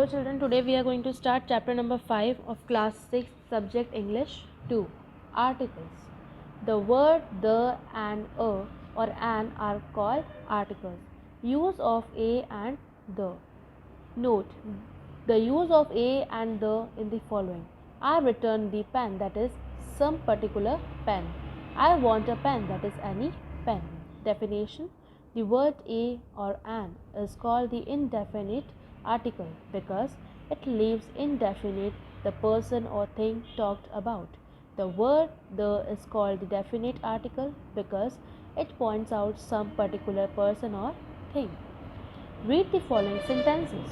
Hello children, today we are going to start chapter number 5 of class 6 subject English 2. Articles. The word the and a or an are called articles. Use of a and the. Note the use of a and the in the following. I return the pen, that is some particular pen. I want a pen, that is any pen. Definition. The word a or an is called the indefinite article because it leaves indefinite the person or thing talked about. The word the is called the definite article because it points out some particular person or thing. Read the following sentences.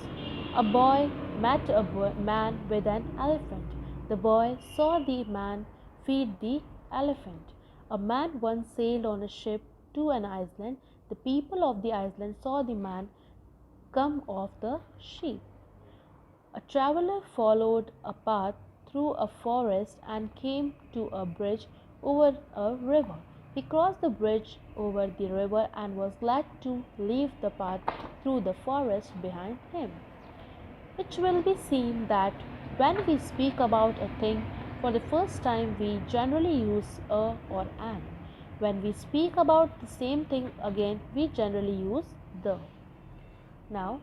A boy met a man with an elephant. The boy saw the man feed the elephant. A man once sailed on a ship to an island. The people of the island saw the man come off the ship. A traveler followed a path through a forest and came to a bridge over a river. He crossed the bridge over the river and was glad to leave the path through the forest behind him. It will be seen that when we speak about a thing for the first time, we generally use a or an. When we speak about the same thing again, we generally use the. Now,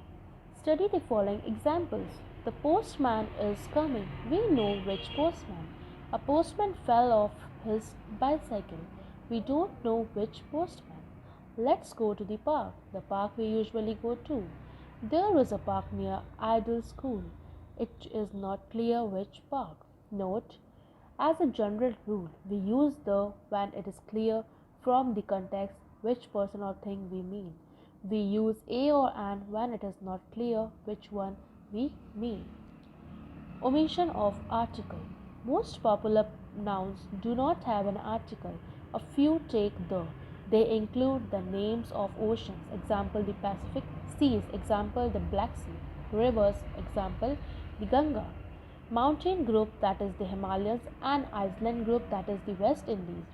study the following examples. The postman is coming. We know which postman. A postman fell off his bicycle. We don't know which postman. Let's go to the park, the park we usually go to. There is a park near Idle School. It is not clear which park. Note, as a general rule, we use the when it is clear from the context which person or thing we mean. We use a or an when it is not clear which one we mean. Omission of article. Most popular nouns do not have an article. A few take the. They include the names of oceans, example the Pacific, seas, example the Black Sea, rivers, example the Ganga, mountain group, that is the Himalayas, and island group, that is the West Indies.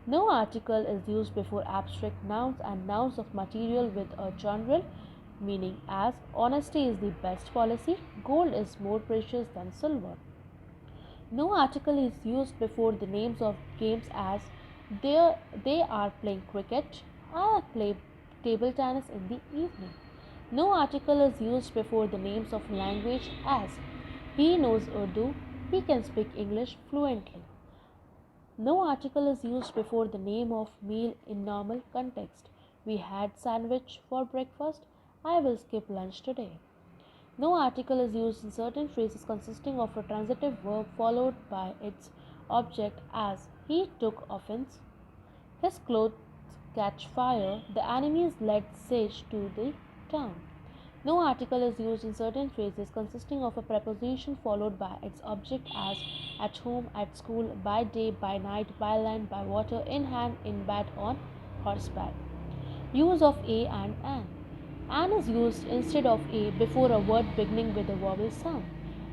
No article is used before abstract nouns and nouns of material with a general meaning, as honesty is the best policy, gold is more precious than silver. No article is used before the names of games, as they are playing cricket, I play table tennis in the evening. No article is used before the names of language, as he knows Urdu, he can speak English fluently. No article is used before the name of meal in normal context. We had sandwich for breakfast. I will skip lunch today. No article is used in certain phrases consisting of a transitive verb followed by its object, as he took offense, his clothes catch fire, the enemies laid siege to the town. No article is used in certain phrases consisting of a preposition followed by its object, as at home, at school, by day, by night, by land, by water, in hand, in bed, on horseback. Use of a and an. An is used instead of a before a word beginning with a vowel sound.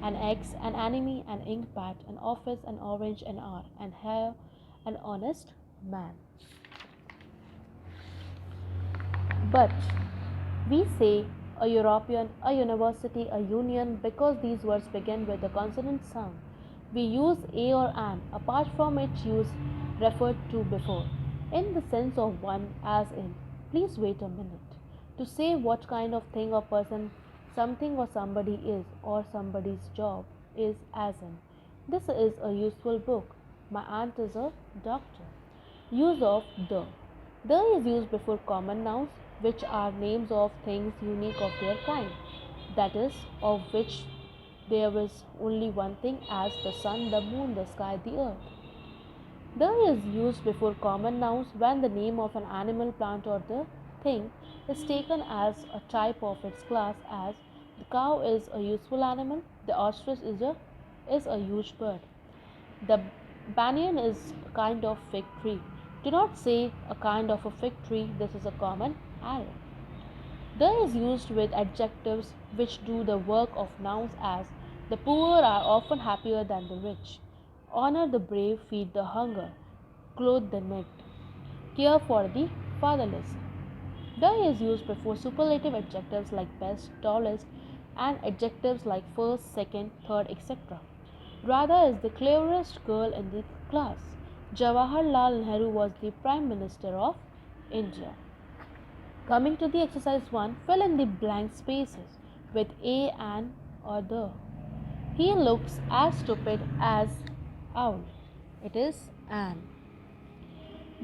An ex, an enemy, an inkpot, an office, an orange, an hour, an hair, an honest man. But we say a European, a university, a union because these words begin with a consonant sound. We use a or an apart from its use referred to before, in the sense of one, as in, please wait a minute, to say what kind of thing or person something or somebody is, or somebody's job is, as in, this is a useful book, my aunt is a doctor. Use of the. The is used before common nouns, which are names of things unique of their kind, that is, of which there is only one thing, as the sun, the moon, the sky, the earth. The is used before common nouns when the name of an animal, plant, or the thing is taken as a type of its class, as the cow is a useful animal, the ostrich is a huge bird. The banyan is a kind of fig tree. Do not say a kind of a fig tree, this is a common error. The is used with adjectives which do the work of nouns, as the poor are often happier than the rich, honor the brave, feed the hunger, clothe the naked, care for the fatherless. The is used before superlative adjectives like best, tallest, and adjectives like first, second, third, etc. Radha is the cleverest girl in the class. Jawaharlal Nehru was the Prime Minister of India. Coming to the exercise 1, fill in the blank spaces with a, an, or the. He looks as stupid as owl. It is an.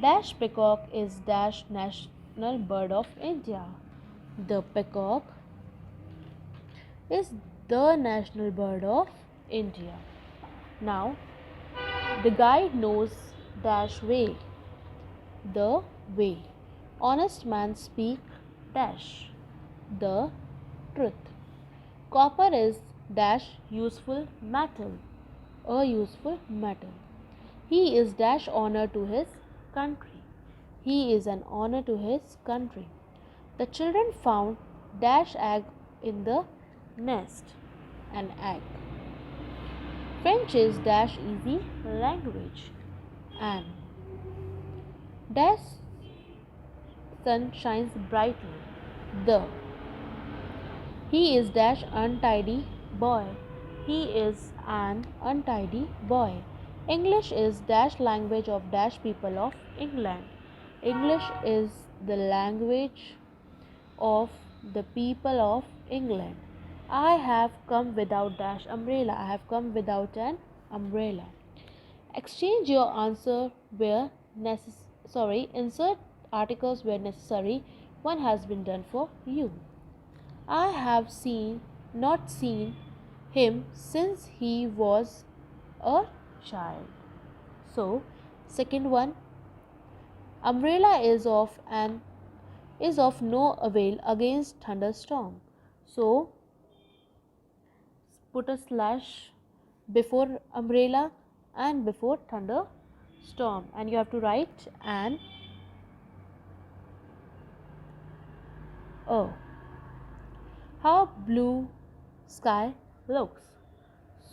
Dash peacock is dash national bird of India. The peacock is the national bird of India. Now, the guide knows dash way. The way. Honest man speak dash. The truth. Copper is dash useful metal. A useful metal. He is dash honor to his country. He is an honor to his country. The children found dash egg in the nest. An egg. French is dash easy language. And dash sun shines brightly. The. He is dash untidy boy. He is an untidy boy. English is dash language of dash people of England. English is the language of the people of England. I have come without dash umbrella. I have come without an umbrella. Exchange your answer where necessary. Insert articles where necessary. One has been done for you. I have not seen him since he was a child. So, second one, umbrella is of no avail against thunderstorm. So, put a slash before umbrella and before thunderstorm, and you have to write an O. How blue sky looks.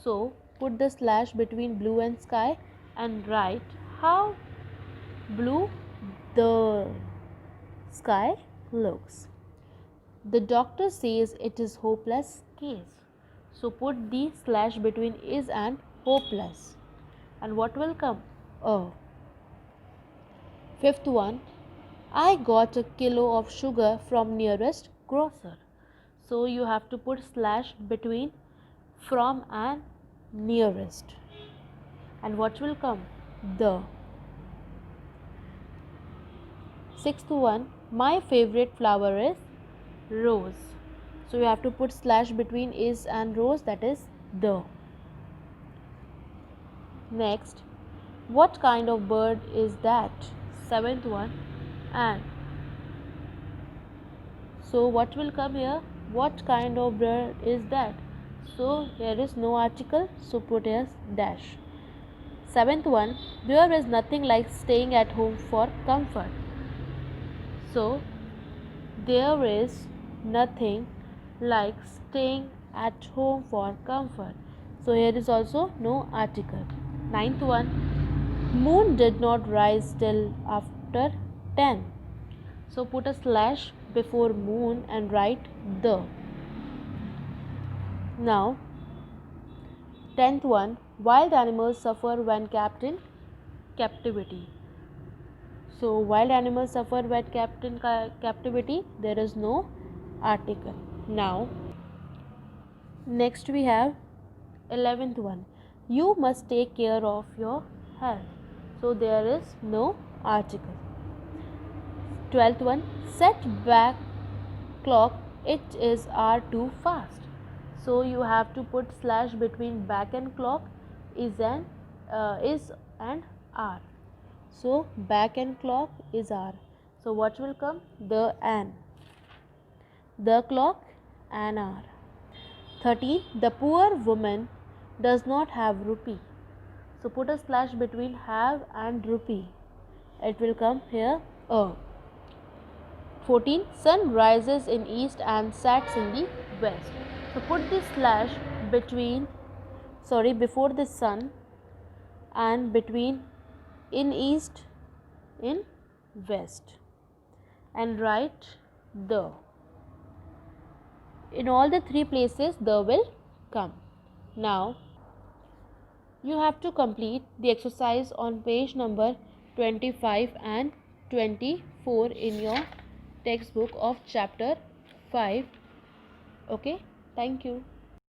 So, put the slash between blue and sky and write how blue the sky looks. The doctor says it is hopeless case. So, put the slash between is and hopeless. And what will come? Oh. Fifth one, I got a kilo of sugar from nearest grocer. So, you have to put slash between from and nearest. And what will come? The. Sixth one, my favorite flower is rose. So, you have to put slash between is and rose, that is the. Next, what kind of bird is that? Seventh one, and. So, what will come here? What kind of bird is that? So, here is no article, so put as dash. Seventh one, there is nothing like staying at home for comfort. So, there is nothing like staying at home for comfort. So, here is also no article. Ninth one, moon did not rise till after 10. So, put a slash before moon and write the. Now, 10th one, wild animals suffer when kept in captivity. So, wild animals suffer when kept in captivity. There is no article. Now, next we have 11th one, you must take care of your health. So, there is no article. 12th one, set back clock, it is hour too fast. So, you have to put slash between back and clock is and hour. So, back and clock is hour. So, what will come? The and. The clock, an hour. 13. The poor woman does not have rupee. So, put a slash between have and rupee. It will come here a. 14. Sun rises in east and sets in the west. So, put the slash before the sun and between in east in west and write the. In all the three places the will come. Now you have to complete the exercise on page number 25 and 24 in your textbook of chapter 5. Okay, thank you.